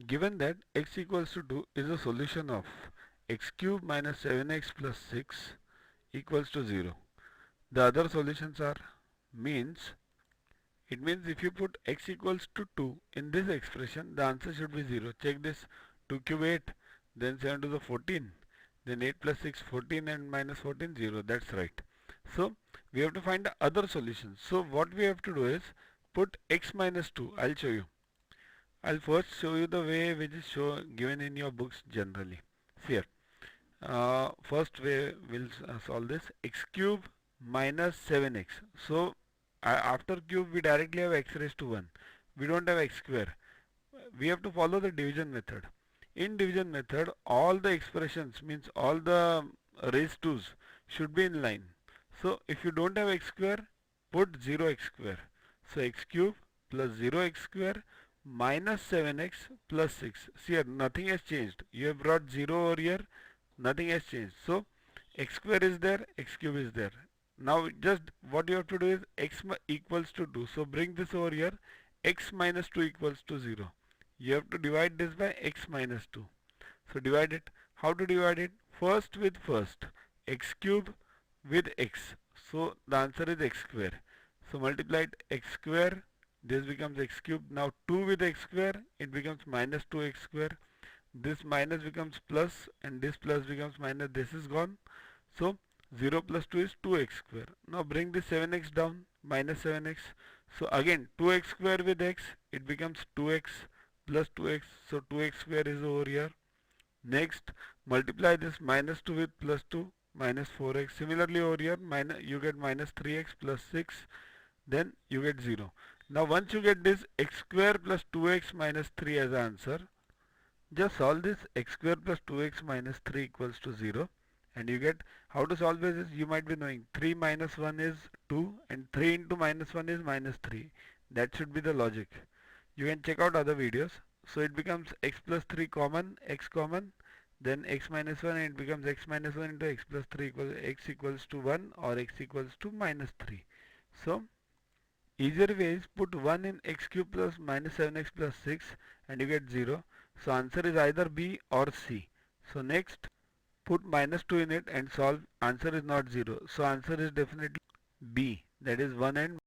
Given that x equals to 2 is a solution of x cube minus 7x plus 6 equals to 0. The other solutions are it means if you put x equals to 2 in this expression, the answer should be 0. Check this. 2 cube 8, then 7 to the 14, then 8 plus 6 14 and minus 14 0. That's right. So we have to find the other solutions. So what we have to do is put x minus 2. I'll show you. I'll first show you the way which is given in your books generally. See here. First way we'll solve this. X cube minus 7x. So after cube we directly have x raised to 1. We don't have x square. We have to follow the division method. In division method, all the expressions means all the raised 2's should be in line. So if you don't have x square, put 0x square. So x cube plus 0x square minus 7x plus 6. See here, nothing has changed. You have brought 0 over here, nothing has changed. So x square is there, x cube is there. Now just what you have to do is x equals to 2. So bring this over here, x minus 2 equals to 0. You have to divide this by x minus 2. So divide it. How to divide it? First with first. X cube with x. So the answer is x square. So multiply it x square. This becomes x cube. Now 2 with x square. It becomes minus 2x square. This minus becomes plus and this plus becomes minus. This is gone. So 0 plus 2 is 2x square. Now bring this 7x down. Minus 7x. So again 2x square with x. It becomes 2x plus 2x. So 2x square is over here. Next multiply this minus 2 with plus 2. Minus 4x. Similarly over here you get minus 3x plus 6. Then you get 0. Now once you get this x square plus 2x minus 3 as answer, just solve this. X square plus 2x minus 3 equals to 0. And you get how to solve this is you might be knowing 3 minus 1 is 2 and 3 into minus 1 is minus 3. That should be the logic. You can check out other videos. So it becomes x plus 3 common, x common, then x minus 1 and it becomes x minus 1 into x plus 3 equals x equals to 1 or x equals to minus 3. So easier way is put 1 in x cube plus minus 7x plus 6 and you get 0. So answer is either B or C. So next put minus 2 in it and solve. Answer is not 0. So answer is definitely B, that is 1 and